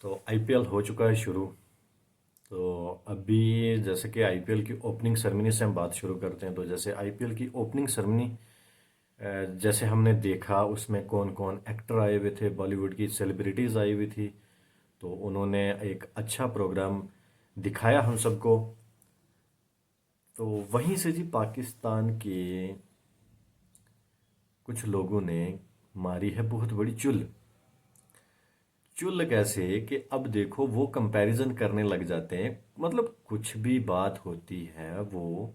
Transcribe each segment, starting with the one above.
तो आईपीएल हो चुका है शुरू। तो अभी जैसे कि आईपीएल की ओपनिंग सेरेमनी से हम बात शुरू करते हैं। तो जैसे आईपीएल की ओपनिंग सेरेमनी जैसे हमने देखा, उसमें कौन कौन एक्टर आए हुए थे, बॉलीवुड की सेलिब्रिटीज़ आई हुई थी। तो उन्होंने एक अच्छा प्रोग्राम दिखाया हम सबको। तो वहीं से जी पाकिस्तान के कुछ लोगों ने मारी है बहुत बड़ी चुल। चुल कैसे कि अब देखो वो कंपैरिजन करने लग जाते हैं। मतलब कुछ भी बात होती है वो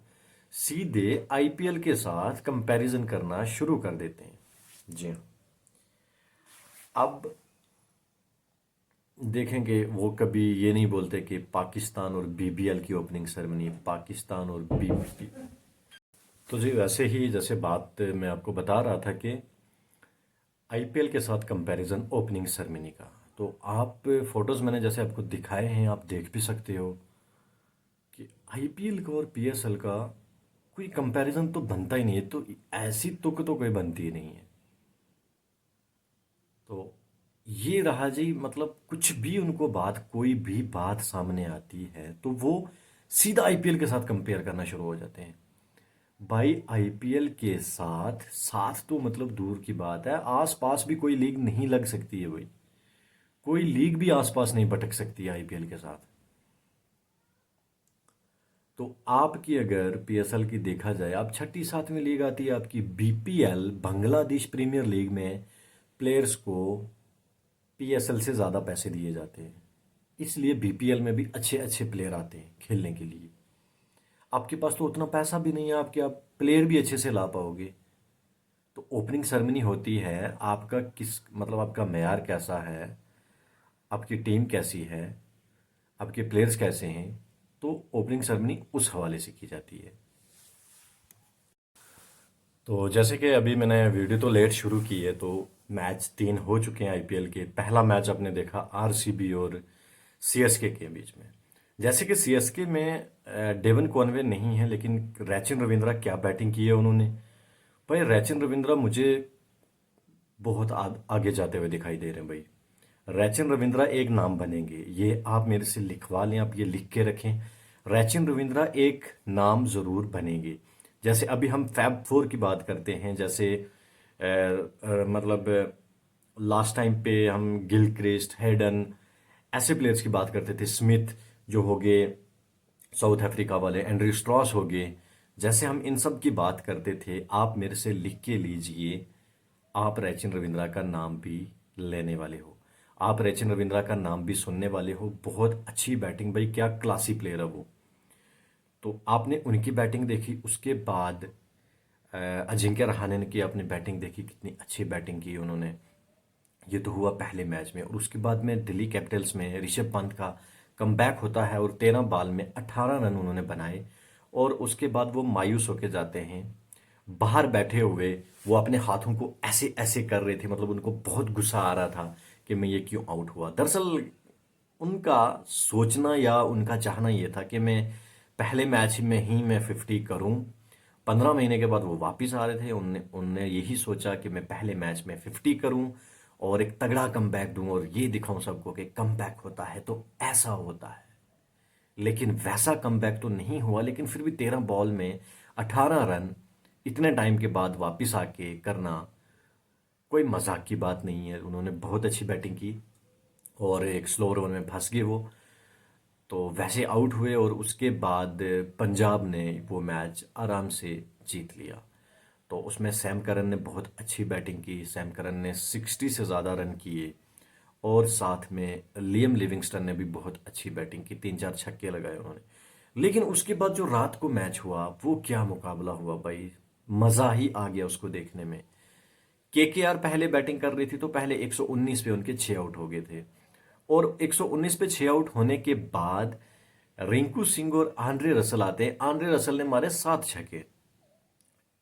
सीधे आईपीएल के साथ कंपैरिजन करना शुरू कर देते हैं। जी हाँ। अब देखेंगे वो कभी ये नहीं बोलते कि पाकिस्तान और बीबीएल की ओपनिंग सेरेमनी, पाकिस्तान और बीबीएल। तो जी वैसे ही जैसे बात मैं आपको बता रहा था कि आईपीएल के साथ कंपैरिजन ओपनिंग सेरेमनी का। तो आप फोटोज मैंने जैसे आपको दिखाए हैं, आप देख भी सकते हो कि आईपीएल का और पीएसएल का कोई कंपैरिजन तो बनता ही नहीं है। तो ऐसी तुक तो कोई बनती ही नहीं है। तो ये रहा जी, मतलब कुछ भी उनको बात, कोई भी बात सामने आती है तो वो सीधा आईपीएल के साथ कंपेयर करना शुरू हो जाते हैं। भाई आईपीएल के साथ साथ तो मतलब दूर की बात है, आसपास भी कोई लीग नहीं लग सकती है भाई। कोई लीग भी आसपास नहीं भटक सकती है आईपीएल के साथ। तो आपकी अगर पीएसएल की देखा जाए, आप छठी सातवीं लीग आती है आपकी बीपीएल, बांग्लादेश प्रीमियर लीग में प्लेयर्स को पीएसएल से ज़्यादा पैसे दिए जाते हैं। इसलिए बीपीएल में भी अच्छे अच्छे प्लेयर आते हैं खेलने के लिए। आपके पास तो उतना पैसा भी नहीं है आपके, आप प्लेयर भी अच्छे से ला पाओगे। तो ओपनिंग सेरेमनी होती है, आपका किस मतलब आपका मैयार कैसा है, आपकी टीम कैसी है, आपके प्लेयर्स कैसे हैं। तो ओपनिंग सेरेमनी उस हवाले से की जाती है। तो जैसे कि अभी मैंने वीडियो तो लेट शुरू की है, तो मैच 3 हो चुके हैं आईपीएल के। पहला मैच आपने देखा आरसीबी और सीएसके के बीच में। जैसे कि सीएसके में डेवन कॉनवे नहीं है, लेकिन रैचिन रविंद्रा क्या बैटिंग की है उन्होंने। भाई रैचिन रविंद्रा मुझे बहुत आगे जाते हुए दिखाई दे रहे हैं भाई। रैचिन रविंद्रा एक नाम बनेंगे, ये आप मेरे से लिखवा लें, आप ये लिख के रखें। रैचिन रविंद्रा एक नाम जरूर बनेंगे। जैसे अभी हम फैब फोर की बात करते हैं, जैसे मतलब लास्ट टाइम पे हम गिलक्रिस्ट, हेडन, ऐसे प्लेयर्स की बात करते थे। स्मिथ जो हो गए साउथ अफ्रीका वाले, एंड्रयू स्ट्रॉस हो गए। जैसे हम इन सब की बात करते थे, आप मेरे से लिख के लीजिए। आप रैचिन रविंद्रा का नाम भी लेने वाले हो, आप रैचिन रविंद्रा का नाम भी सुनने वाले हो। बहुत अच्छी बैटिंग भाई, क्या क्लासी प्लेयर है वो। तो आपने उनकी बैटिंग देखी, उसके बाद अजिंक्य रहाणे की आपने बैटिंग देखी, कितनी अच्छी बैटिंग की उन्होंने। ये तो हुआ पहले मैच में। और उसके बाद में दिल्ली कैपिटल्स में ऋषभ पंत का कमबैक होता है और 13 बॉल में 18 रन उन्होंने बनाए। और उसके बाद वो मायूस होके जाते हैं। बाहर बैठे हुए वो अपने हाथों को ऐसे ऐसे कर रहे थे, मतलब उनको बहुत गुस्सा आ रहा था कि मैं ये क्यों आउट हुआ। दरअसल उनका सोचना या उनका चाहना ये था कि मैं पहले मैच में ही मैं 50 करूं। 15 महीने के बाद वो वापस आ रहे थे, उनने उनने यही सोचा कि मैं पहले मैच में 50 करूं और एक तगड़ा कमबैक दूं और ये दिखाऊं सबको कि कमबैक होता है तो ऐसा होता है। लेकिन वैसा कमबैक तो नहीं हुआ, लेकिन फिर भी 13 बॉल में 18 रन इतने टाइम के बाद वापस आके करना कोई मजाक की बात नहीं है। उन्होंने बहुत अच्छी बैटिंग की और एक स्लो ओवर में फंस गए वो, तो वैसे आउट हुए। और उसके बाद पंजाब ने वो मैच आराम से जीत लिया। तो उसमें सैम करन ने बहुत अच्छी बैटिंग की। सैम करन ने 60 से ज़्यादा रन किए और साथ में लियम लिविंगस्टन ने भी बहुत अच्छी बैटिंग की, 3 4 छक्के लगाए उन्होंने। लेकिन उसके बाद जो रात को मैच हुआ, वो क्या मुकाबला हुआ भाई, मज़ा ही आ गया उसको देखने में। केकेआर पहले बैटिंग कर रही थी, तो पहले 119 पे उनके 6 आउट हो गए थे। और 119 पे 6 आउट होने के बाद रिंकू सिंह और आंद्रे रसल आते हैं। आंद्रे रसल ने मारे 7 छक्के।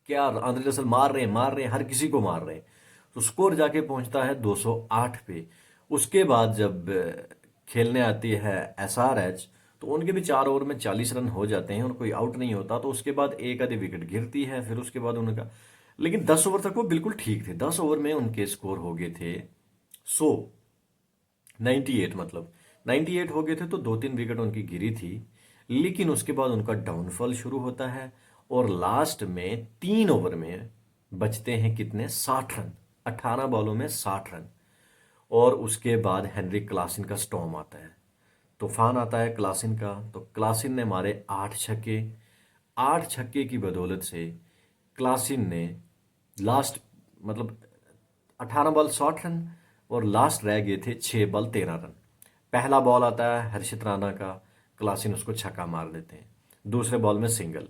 क्या आंद्रे रसल मार रहे हैं, हर किसी को मार रहे हैं। तो स्कोर जाके पहुंचता है 208 पे। उसके बाद जब खेलने आती है एसआरएच, तो उनके भी 4 ओवर में 40 रन हो जाते हैं और कोई आउट नहीं होता। तो उसके बाद एक आधी विकेट गिरती है, फिर उसके बाद उनका, लेकिन 10 ओवर तक वो बिल्कुल ठीक थे। 10 ओवर में उनके स्कोर हो गए थे 100। 98 मतलब 98 हो गए थे तो 2-3 विकेट उनकी गिरी थी, लेकिन उसके बाद उनका डाउनफॉल शुरू होता है और लास्ट में 3 ओवर में बचते हैं कितने, 60 रन, 18 बॉलों में 60 रन। और उसके बाद हेनरिक क्लासन का स्टॉर्म आता है, तूफान आता है क्लासन का। तो क्लासन ने मारे 8 छक्के, 8 छक्के की बदौलत से क्लासन ने लास्ट मतलब 18 बॉल 60 रन और लास्ट रह गए थे 6 बॉल 13 रन। पहला बॉल आता है हर्षित राणा का, क्लासन उसको छक्का मार देते हैं, दूसरे बॉल में सिंगल,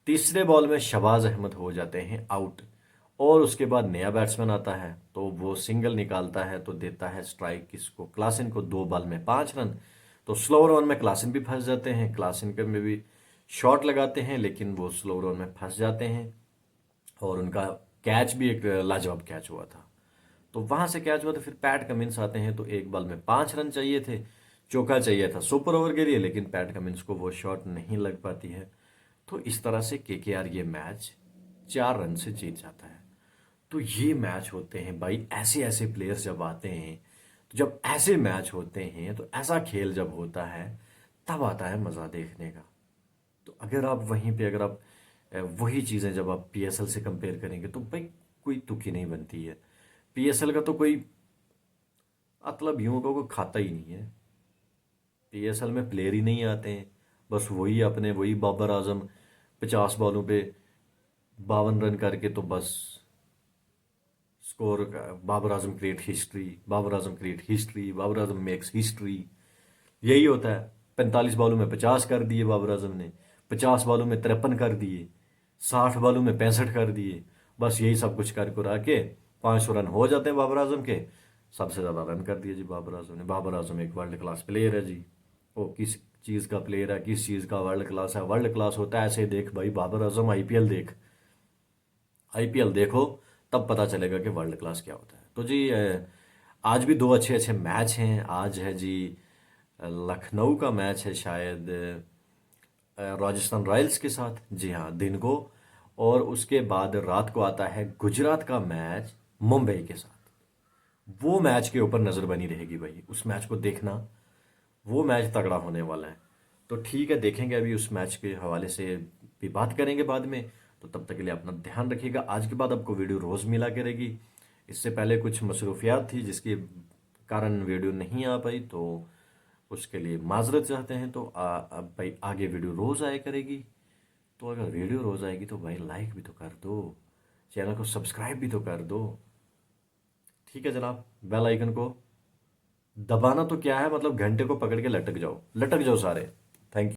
तीसरे बॉल में शहबाज अहमद हो जाते हैं आउट। और उसके बाद नया बैट्समैन आता है तो वो सिंगल निकालता है तो देता है स्ट्राइक किसको, क्लासन को, 2 बॉल में 5 रन। तो स्लो रन में क्लासन भी फंस जाते हैं, क्लासन के में भी शॉट लगाते हैं लेकिन वो स्लो रन में फंस जाते हैं। और उनका कैच भी एक लाजवाब कैच हुआ था। तो वहां से कैच हुआ तो फिर पैट कमिंस आते हैं तो 1 बॉल में 5 रन चाहिए थे, चौका चाहिए था सुपर ओवर के लिए, लेकिन पैट कमिंस को वो शॉट नहीं लग पाती है। तो इस तरह से केकेआर ये मैच 4 रन से जीत जाता है। तो ये मैच होते हैं भाई, ऐसे ऐसे प्लेयर्स जब आते हैं, तो जब ऐसे मैच होते हैं, तो ऐसा खेल जब होता है तब आता है मज़ा देखने का। तो अगर आप वहीं पे अगर आप वही चीज़ें जब आप पीएसएल से कंपेयर करेंगे तो भाई कोई तुक ही नहीं बनती है। पीएसएल का तो कोई मतलब यूं को कोई खाता ही नहीं है। पीएसएल में प्लेयर ही नहीं आते हैं, बस वही अपने वही बाबर आजम 50 बॉलों पे 52 रन करके तो बस score, Babar Azam create history, Babar Azam create history, Babar Azam makes history, यही होता है। 45 बॉलों में 50 कर दिए बाबर आजम ने, 50 बॉलों में 53 कर दिए, 60 बॉलों में 65 कर दिए, बस यही सब कुछ कर कुरा के 500 रन हो जाते हैं बाबर आजम के। सबसे ज़्यादा रन कर दिए जी बाबर आजम ने। बाबर आजम एक वर्ल्ड क्लास प्लेयर है जी। वो किस चीज़ का प्लेयर है, किस चीज़ का वर्ल्ड क्लास है, वर्ल्ड क्लास होता है ऐसे देख भाई, बाबर आजम आईपीएल देख, आईपीएल देखो तब पता चलेगा कि वर्ल्ड क्लास क्या होता है। तो जी आज भी 2 अच्छे अच्छे मैच हैं। आज है जी लखनऊ का मैच है शायद राजस्थान रॉयल्स के साथ, जी हाँ, दिन को। और उसके बाद रात को आता है गुजरात का मैच मुंबई के साथ। वो मैच के ऊपर नज़र बनी रहेगी भाई, उस मैच को देखना, वो मैच तगड़ा होने वाला है। तो ठीक है, देखेंगे अभी उस मैच के हवाले से भी बात करेंगे बाद में। तो तब तक के लिए अपना ध्यान रखिएगा। आज के बाद आपको वीडियो रोज़ मिला करेगी। इससे पहले कुछ मसरूफियात थी जिसके कारण वीडियो नहीं आ पाई, तो उसके लिए माजरत चाहते हैं। तो अब भाई आगे वीडियो रोज़ आया करेगी। तो अगर वीडियो रोज़ आएगी तो भाई लाइक भी तो कर दो, चैनल को सब्सक्राइब भी तो कर दो। ठीक है जनाब, बेल आइकन को दबाना तो क्या है, मतलब घंटे को पकड़ के लटक जाओ, लटक जाओ सारे।